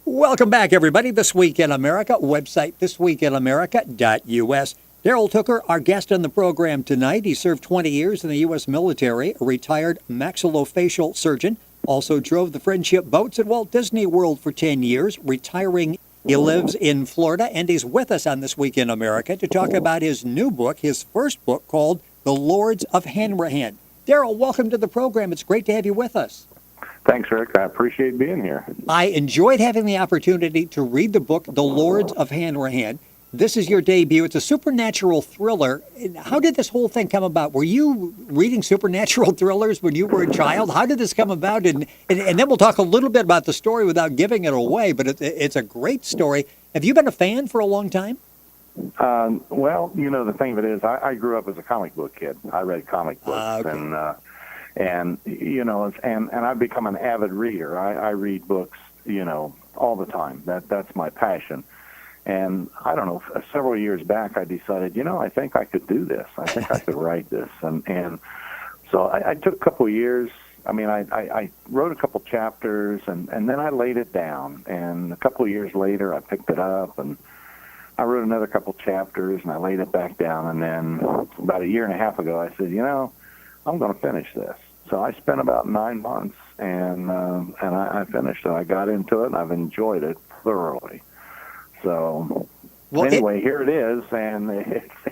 Welcome back, everybody. This Week in America, website thisweekinamerica.us. Darrell Tooker, our guest on the program tonight. He served 20 years in the U.S. military, a retired maxillofacial surgeon. Also drove the Friendship boats at Walt Disney World for 10 years, retiring. He lives in Florida, and he's with us on This Week in America to talk about his new book, his first book called The Lords of Hanrahan. Darrell, welcome to the program. It's great to have you with us. Thanks, Rick. I appreciate being here. I enjoyed having the opportunity to read the book, The Lords of Hanrahan. This is your debut. It's a supernatural thriller. How did this whole thing come about? Were you reading supernatural thrillers when you were a child? How did this come about? And then we'll talk a little bit about the story without giving it away, but it's a great story. Have you been a fan for a long time? Well, the thing of it is, I grew up as a comic book kid. I read comic books, Okay. and I've become an avid reader. I read books, all the time. That's my passion. And I don't know, several years back, I decided, I think I could do this. I think I could write this. And so I took a couple of years. I wrote a couple chapters, and then I laid it down. And a couple of years later, I picked it up, and I wrote another couple chapters, and I laid it back down. And then about a year and a half ago, I said, I'm going to finish this. So I spent about 9 months, and I finished it. I got into it, and I've enjoyed it thoroughly. So anyway, here it is, and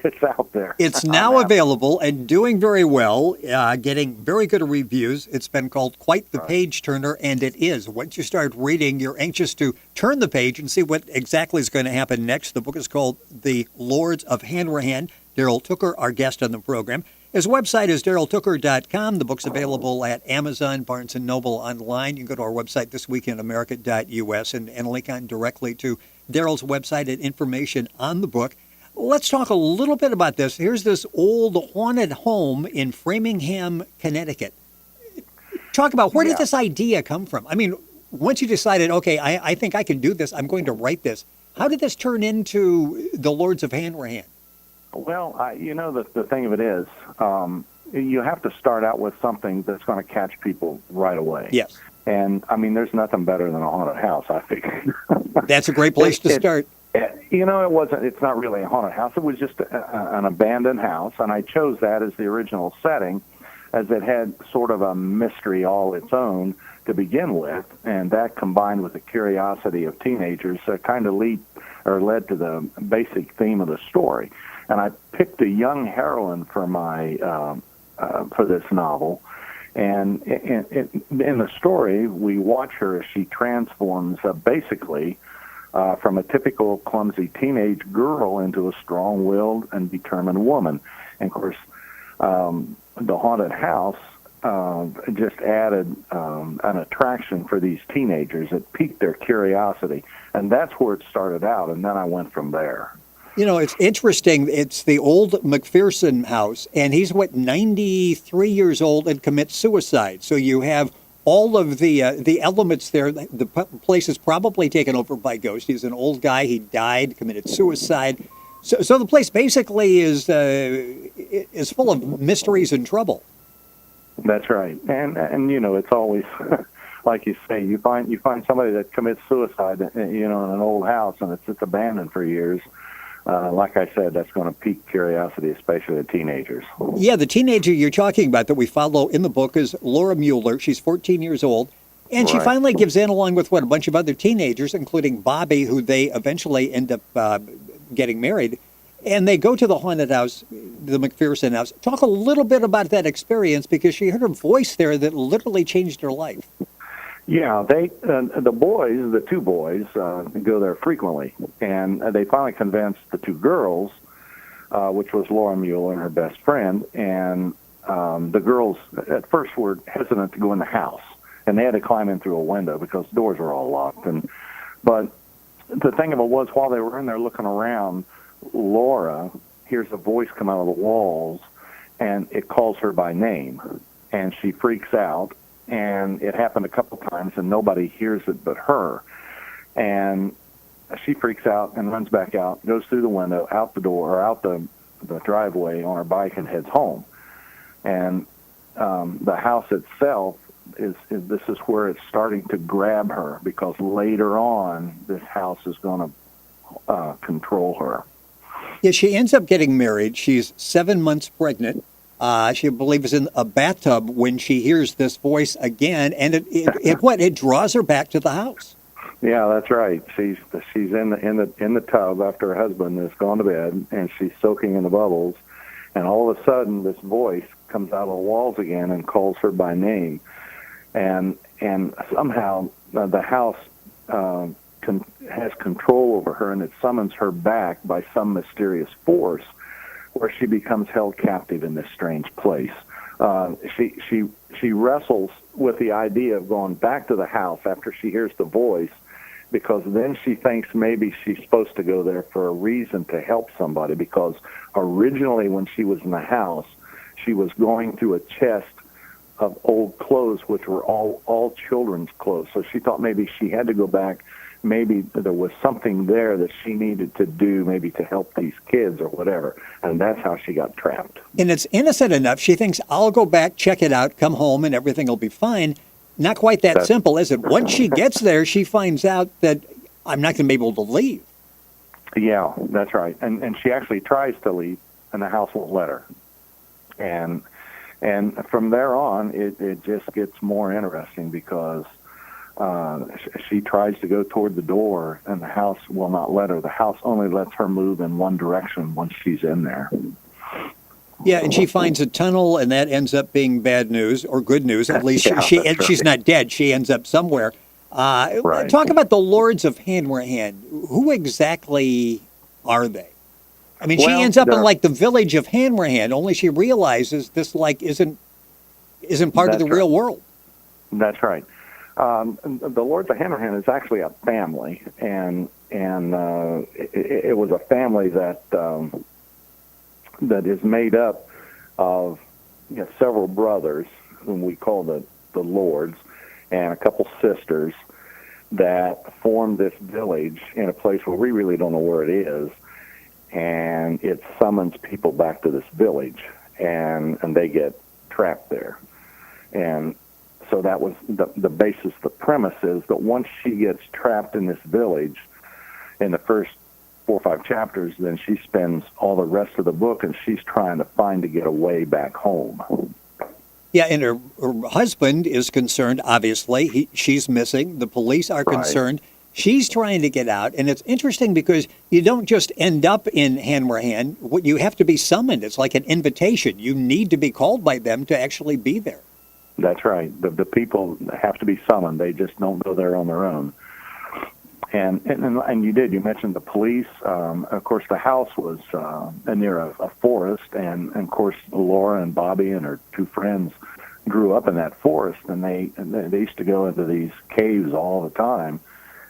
it's out there. It's now available and doing very well, getting very good reviews. It's been called quite the page turner, and it is. Once you start reading, you're anxious to turn the page and see what exactly is going to happen next. The book is called The Lords of Hanrahan. Darrell Tooker, our guest on the program. His website is darrelltooker.com. The book's available at Amazon, Barnes & Noble online. You can go to our website, thisweekinamerica.us, and link on directly to Darrell's website and information on the book. Let's talk a little bit about this. Here's this old haunted home in Framingham, Connecticut. Talk about where did this idea come from? I mean, once you decided, okay, I think I can do this, I'm going to write this, how did this turn into The Lords of Hanrahan? Well, the thing of it is, you have to start out with something that's going to catch people right away. Yes. And, there's nothing better than a haunted house, I think. That's a great place to start. It's not really a haunted house. It was just an abandoned house, and I chose that as the original setting, as it had sort of a mystery all its own to begin with, and that combined with the curiosity of teenagers kind of led to the basic theme of the story. And I picked a young heroine for for this novel. And in the story, we watch her as she transforms basically from a typical clumsy teenage girl into a strong-willed and determined woman. And, of course, the haunted house just added an attraction for these teenagers. It piqued their curiosity. And that's where it started out, and then I went from there. It's interesting. It's the old McPherson house, and he's, 93 years old and commits suicide. So you have all of the elements there. The place is probably taken over by ghosts. He's an old guy. He died, committed suicide. So the place basically is full of mysteries and trouble. That's right. And it's always, like you say, you find somebody that commits suicide, in an old house, and it's abandoned for years. Like I said, that's going to pique curiosity, especially the teenagers. Yeah, the teenager you're talking about that we follow in the book is Laura Mueller. She's 14 years old, and she finally gives in along with a bunch of other teenagers, including Bobby, who they eventually end up getting married. And they go to the haunted house, the McPherson house. Talk a little bit about that experience, because she heard a voice there that literally changed her life. Yeah, the two boys, go there frequently, and they finally convinced the two girls, which was Laura Mueller and her best friend, and the girls at first were hesitant to go in the house, and they had to climb in through a window because the doors were all locked. But the thing of it was, while they were in there looking around, Laura hears a voice come out of the walls, and it calls her by name, and she freaks out. And it happened a couple times, and nobody hears it but her. And she freaks out and runs back out, goes through the window, out the door, or out the driveway on her bike, and heads home. And the house itself is this is where it's starting to grab her, because later on this house is going to control her. Yeah, she ends up getting married. She's 7 months pregnant. She believes in a bathtub when she hears this voice again, and it draws her back to the house. Yeah, that's right. She's in the tub after her husband has gone to bed, and she's soaking in the bubbles, and all of a sudden this voice comes out of the walls again and calls her by name, and somehow the house has control over her, and it summons her back by some mysterious force, where she becomes held captive in this strange place. She wrestles with the idea of going back to the house after she hears the voice, because then she thinks maybe she's supposed to go there for a reason to help somebody, because originally when she was in the house, she was going through a chest of old clothes, which were all children's clothes. So she thought maybe she had to go back. Maybe there was something there that she needed to do, maybe to help these kids or whatever. And that's how she got trapped. And it's innocent enough. She thinks, I'll go back, check it out, come home, and everything will be fine. Not quite that simple, is it? Once she gets there, she finds out that I'm not going to be able to leave. Yeah, that's right. And she actually tries to leave, and the house won't let her. And from there on, it just gets more interesting, because she tries to go toward the door, and the house will not let her. The house only lets her move in one direction once she's in there. Yeah, and she finds a tunnel, and that ends up being bad news, or good news. At least Yeah, she's not dead. She ends up somewhere. Right. Talk about the Lords of Hanrahan. Who exactly are they? I mean, she ends up in like the village of Hanrahan, only she realizes this isn't part of the real world. That's right. The Lords of Hanrahan is actually a family, and it was a family that is made up of several brothers, whom we call the Lords, and a couple sisters that formed this village in a place where we really don't know where it is, and it summons people back to this village, and they get trapped there. And so that was the basis, the premise is that once she gets trapped in this village in the first 4 or 5 chapters, then she spends all the rest of the book and she's trying to get a way back home. Yeah, and her husband is concerned, obviously. She's missing. The police are concerned. Right. She's trying to get out. And it's interesting because you don't just end up in Hanrahan. You have to be summoned. It's like an invitation. You need to be called by them to actually be there. That's right. The people have to be summoned. They just don't go there on their own. And you mentioned the police. Of course, the house was near a forest, and of course, Laura and Bobby and her 2 friends grew up in that forest, and they used to go into these caves all the time,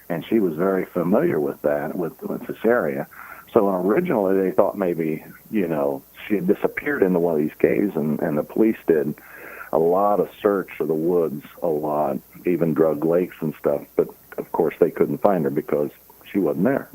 and she was very familiar with that, with this area. So originally, they thought maybe she had disappeared into one of these caves, and the police did a lot of search of the woods, a lot, even drug lakes and stuff, but of course, they couldn't find her because she wasn't there.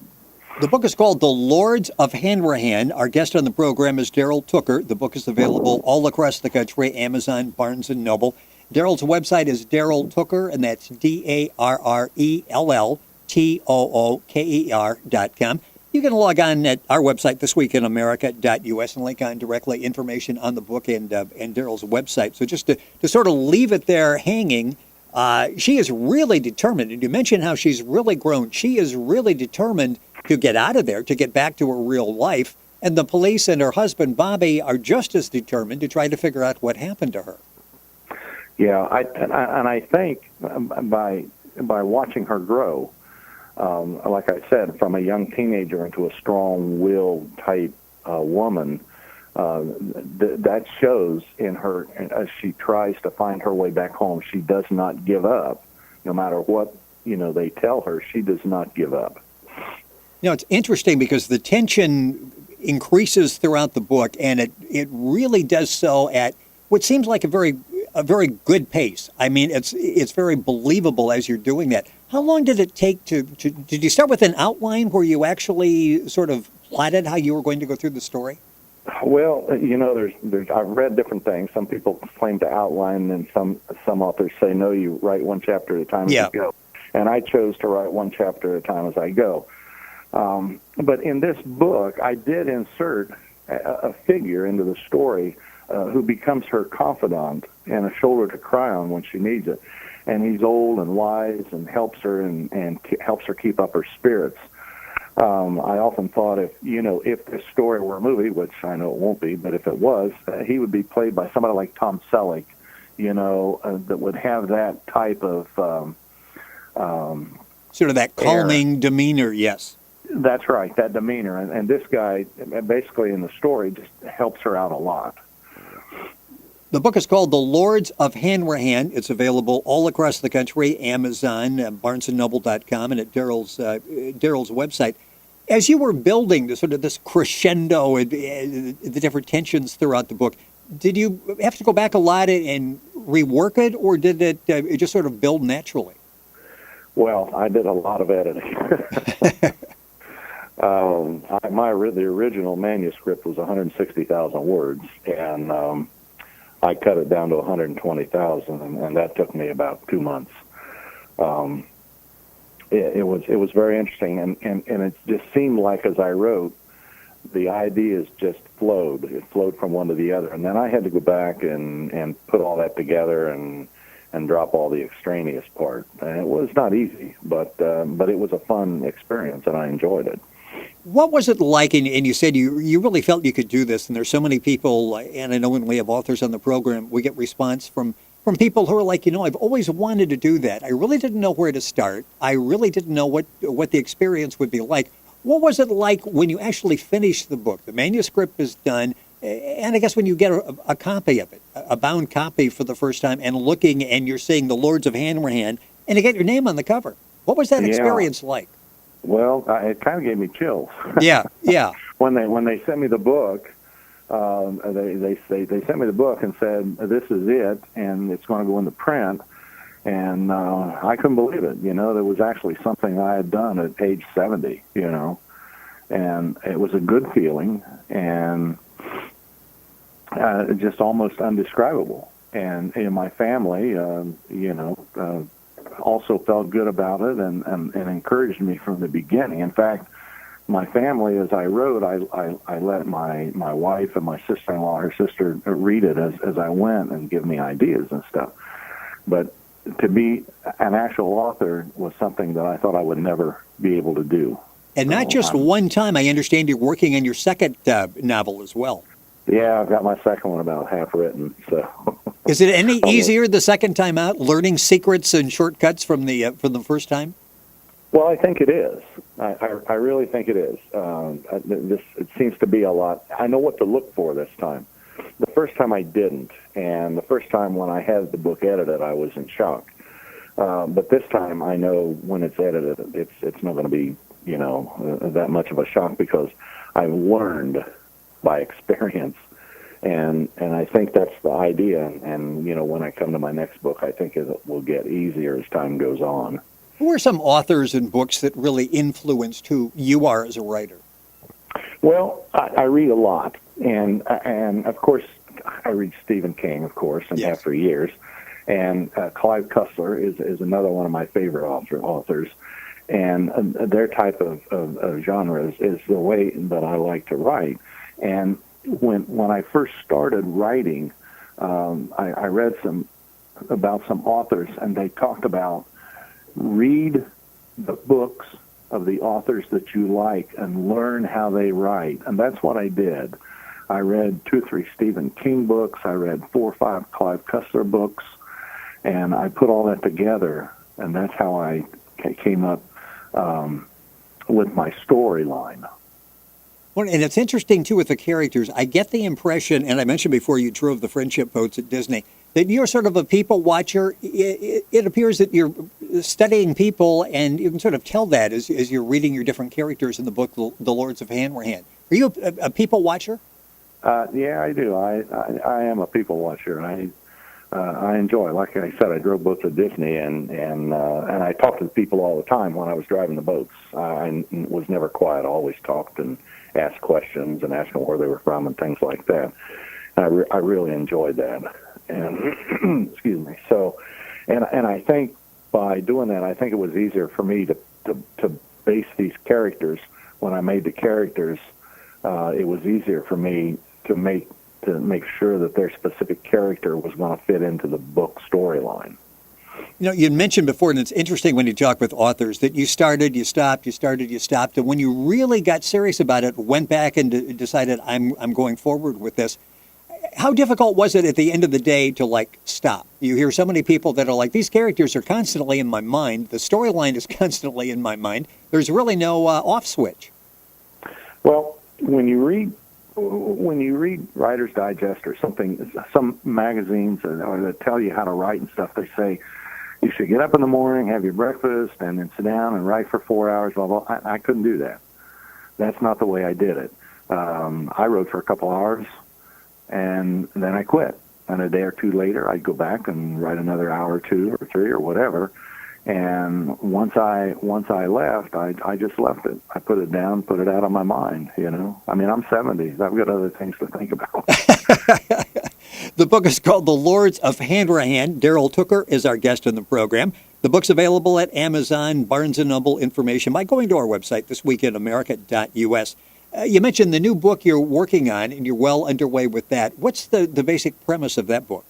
The book is called The Lords of Hanrahan. Our guest on the program is Darrell Tooker. The book is available all across the country, Amazon, Barnes & Noble. Darrell's website is Darrell Tooker, and that's DarrellTooker.com. You can log on at our website, thisweekinamerica.us, and link on directly information on the book and Darrell's website. So just to sort of leave it there hanging, she is really determined, and you mentioned how she's really grown. She is really determined to get out of there, to get back to her real life. And the police and her husband, Bobby, are just as determined to try to figure out what happened to her. Yeah, I think by watching her grow, like I said, from a young teenager into a strong-willed type woman, that shows in her as she tries to find her way back home. She does not give up, no matter what they tell her. She does not give up. It's interesting because the tension increases throughout the book, and it really does so at what seems like a very good pace. I mean, it's very believable as you're doing that. How long did it take did you start with an outline where you actually sort of plotted how you were going to go through the story? Well, there's I've read different things. Some people claim to outline, and some authors say no, you write one chapter at a time as you go. And I chose to write one chapter at a time as I go. But in this book, I did insert a figure into the story who becomes her confidant and a shoulder to cry on when she needs it. And he's old and wise and helps her and helps her keep up her spirits. I often thought if this story were a movie, which I know it won't be, but if it was, he would be played by somebody like Tom Selleck, that would have that type of sort of that calming demeanor, yes. That's right, that demeanor. And this guy, basically in the story, just helps her out a lot. The book is called The Lords of Hanrahan. It's available all across the country, Amazon, BarnesandNoble.com, and at Darrell's website. As you were building this crescendo and the different tensions throughout the book, did you have to go back a lot and rework it, or did it just sort of build naturally? Well, I did a lot of editing. The original manuscript was 160,000 words, and I cut it down to 120,000, and that took me about 2 months. It was very interesting, and it just seemed like as I wrote, the ideas just flowed. It flowed from one to the other, and then I had to go back and put all that together and drop all the extraneous part. And it was not easy, but it was a fun experience, and I enjoyed it. What was it like, and you said you really felt you could do this, and there's so many people, and I know when we have authors on the program, we get response from people who are like, I've always wanted to do that. I really didn't know where to start. I really didn't know what the experience would be like. What was it like when you actually finished the book? The manuscript is done, and I guess when you get a copy of it, a bound copy for the first time, and looking, and you're seeing the Lords of Hanrahan, and you get your name on the cover. What was that experience like? Well, it kind of gave me chills. Yeah. When they sent me the book, they sent me the book and said, "This is it, and it's going to go into print." And I couldn't believe it. There was actually something I had done at age 70. And it was a good feeling, and just almost undescribable. And my family, also felt good about it and encouraged me from the beginning. In fact, my family, as I wrote, I let my wife and my sister-in-law, her sister, read it as I went and give me ideas and stuff. But to be an actual author was something that I thought I would never be able to do. And not just one time. I understand you're working on your second novel as well. Yeah, I've got my second one about half written. So, is it any easier the second time out, learning secrets and shortcuts from the first time? Well, I think it is. I really think it is. It seems to be a lot. I know what to look for this time. The first time I didn't, and the first time when I had the book edited, I was in shock. But this time, I know when it's edited, it's not going to be that much of a shock because I've learned by experience, and I think that's the idea. And when I come to my next book, I think it will get easier as time goes on. Who are some authors and books that really influenced who you are as a writer? Well, I read a lot, and of course I read Stephen King, of course, and have for years. And Clive Cussler is another one of my favorite authors. And their type of genre is the way that I like to write. And when I first started writing, I read about some authors, and they talked about read the books of the authors that you like and learn how they write. And that's what I did. I read 2 or 3 Stephen King books. I read 4 or 5 Clive Cussler books, and I put all that together, and that's how I came up with my storyline. Well, and it's interesting, too, with the characters. I get the impression, and I mentioned before you drove the friendship boats at Disney, that you're sort of a people watcher. It appears that you're studying people, and you can sort of tell that as you're reading your different characters in the book, The Lords of Hanrahan. Are you a people watcher? Yeah, I do. I am a people watcher. I enjoy. Like I said, I drove boats at Disney, and I talked to people all the time when I was driving the boats. I was never quiet. I always talked and asked questions and asked them where they were from and things like that. And I really enjoyed that. And excuse me. So, and I think by doing that, I think it was easier for me to base these characters. When I made the characters, it was easier for me to make sure that their specific character was going to fit into the book storyline. You know, you mentioned before, and it's interesting when you talk with authors, that you started, you stopped, you started, you stopped, and when you really got serious about it, went back and decided, I'm going forward with this. How difficult was it at the end of the day to, like, stop? You hear so many people that are like, these characters are constantly in my mind, the storyline is constantly in my mind, there's really no off switch. Well, when you read Writer's Digest or something, some magazines that tell you how to write and stuff, they say you should get up in the morning, have your breakfast, and then sit down and write for 4 hours. Blah, blah. I couldn't do that. That's not the way I did it. I wrote for a couple hours, and then I quit. And a day or two later, I'd go back and write another hour or two or three or whatever. And once I left, I just left it. I put it down, put it out of my mind, you know. I mean, I'm 70. I've got other things to think about. The book is called The Lords of Hanrahan. Darrell Tooker is our guest in the program. The book's available at Amazon, Barnes & Noble, information by going to our website, thisweekinamerica.us. You mentioned the new book you're working on, and you're well underway with that. What's the basic premise of that book?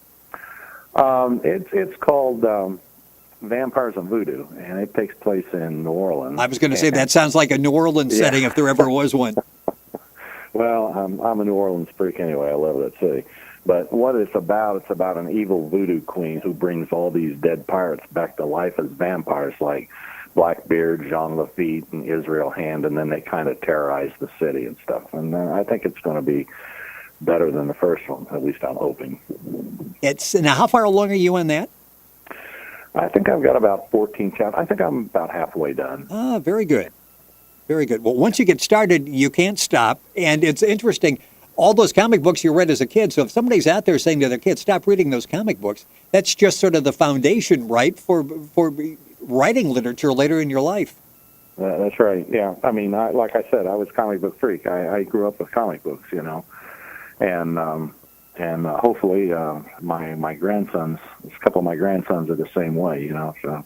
It's called Vampires and Voodoo, and it takes place in New Orleans. I was going to say, that sounds like a New Orleans setting if there ever was one. Well, I'm a New Orleans freak anyway. I love that city. But what it's about an evil voodoo queen who brings all these dead pirates back to life as vampires, like Blackbeard, Jean Lafitte, and Israel Hand, and then they kind of terrorize the city and stuff. And I think it's going to be better than the first one, at least I'm hoping. Now, how far along are you on that? I think I've got about 14 chapters. I think I'm about halfway done. Ah, very good. Very good. Well, once you get started, you can't stop. And it's interesting, all those comic books you read as a kid. So if somebody's out there saying to their kids, stop reading those comic books, that's just sort of the foundation, right, for writing literature later in your life. That's right, yeah. I mean, like I said, I was a comic book freak. I grew up with comic books, you know. And hopefully my grandsons, a couple of my grandsons are the same way, you know. So,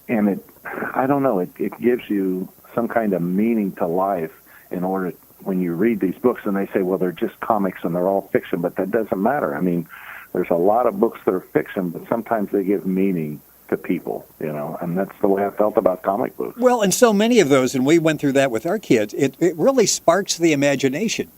and I don't know, it gives you some kind of meaning to life in order, when you read these books and they say, well, they're just comics and they're all fiction, but that doesn't matter. I mean, there's a lot of books that are fiction, but sometimes they give meaning to people, you know, and that's the way I felt about comic books. Well, and so many of those, and we went through that with our kids, it really sparks the imagination.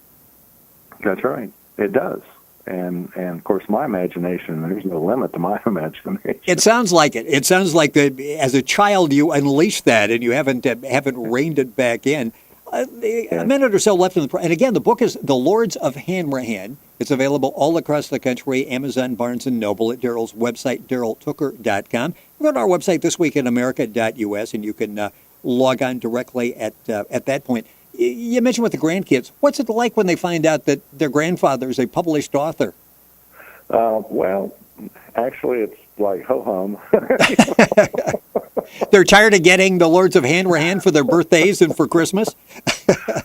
That's right. It does. And of course, my imagination, there's no limit to my imagination. It sounds like it. It sounds like that as a child you unleashed that and you haven't reined it back in. A minute or so left in the... And again, the book is The Lords of Hanrahan. It's available all across the country, Amazon, Barnes & Noble, at Darrell's website, darrelltooker.com. Go to our website, thisweekinamerica.us, and you can log on directly at that point. You mentioned with the grandkids. What's it like when they find out that their grandfather is a published author? Well, actually, it's like ho-hum. They're tired of getting the Lords of Hanrahan for their birthdays and for Christmas.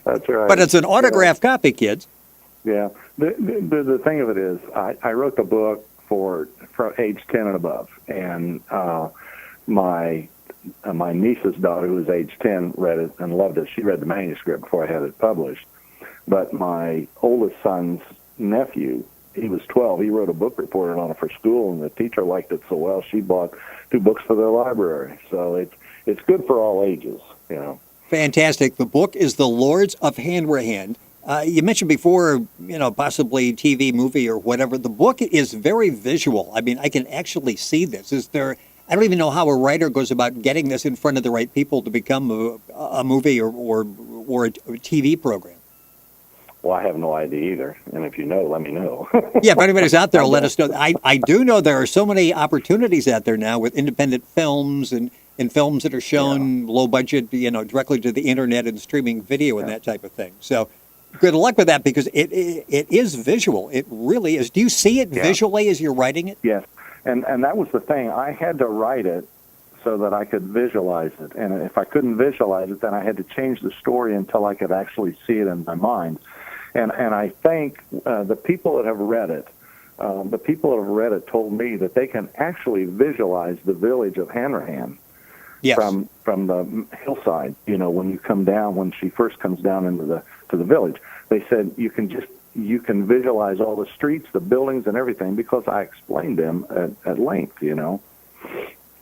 That's right. But it's an autographed copy, kids. Yeah. The thing of it is, I wrote the book for age 10 and above, and my niece's daughter, who was age 10, read it and loved it. She read the manuscript before I had it published. But my oldest son's nephew, he was 12. He wrote a book report on it for school, and the teacher liked it so well, she bought 2 books for their library. So it's good for all ages, you know. Fantastic. The book is The Lords of Hanrahan. You mentioned before, you know, possibly TV, movie, or whatever. The book is very visual. I mean, I can actually see this. I don't even know how a writer goes about getting this in front of the right people to become a movie or a TV program. Well, I have no idea either. And if you know, let me know. Yeah, if anybody's out there, let us know. I do know there are so many opportunities out there now with independent films and films that are shown low budget, you know, directly to the internet and streaming video and that type of thing. So Good luck with that because it is visual. It really is. Do you see it visually as you're writing it? Yes, and that was the thing. I had to write it so that I could visualize it. And if I couldn't visualize it, then I had to change the story until I could actually see it in my mind. And I think the people that have read it, told me that they can actually visualize the village of Hanrahan. Yes. From the hillside, when you come down, when she first comes down into the village, they said you can visualize all the streets, the buildings, and everything because I explained them at length.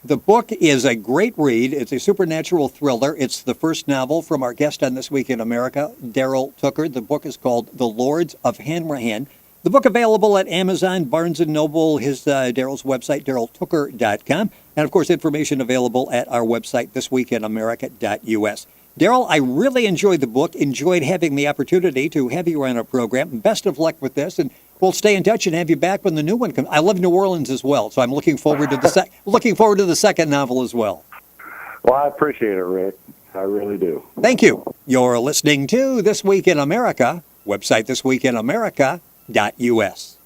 The book is a great read. It's a supernatural thriller. It's the first novel from our guest on This Week in America, Darrell Tooker. The book is called The Lords of Hanrahan. The book available at Amazon, Barnes & Noble, Darrell's website, darrelltooker.com, and, of course, information available at our website, thisweekinamerica.us. Darrell, I really enjoyed the book, enjoyed having the opportunity to have you on our program. Best of luck with this, and we'll stay in touch and have you back when the new one comes. I love New Orleans as well, so I'm looking forward to the second novel as well. Well, I appreciate it, Rick. I really do. Thank you. You're listening to This Week in America, website thisweekinamerica.us.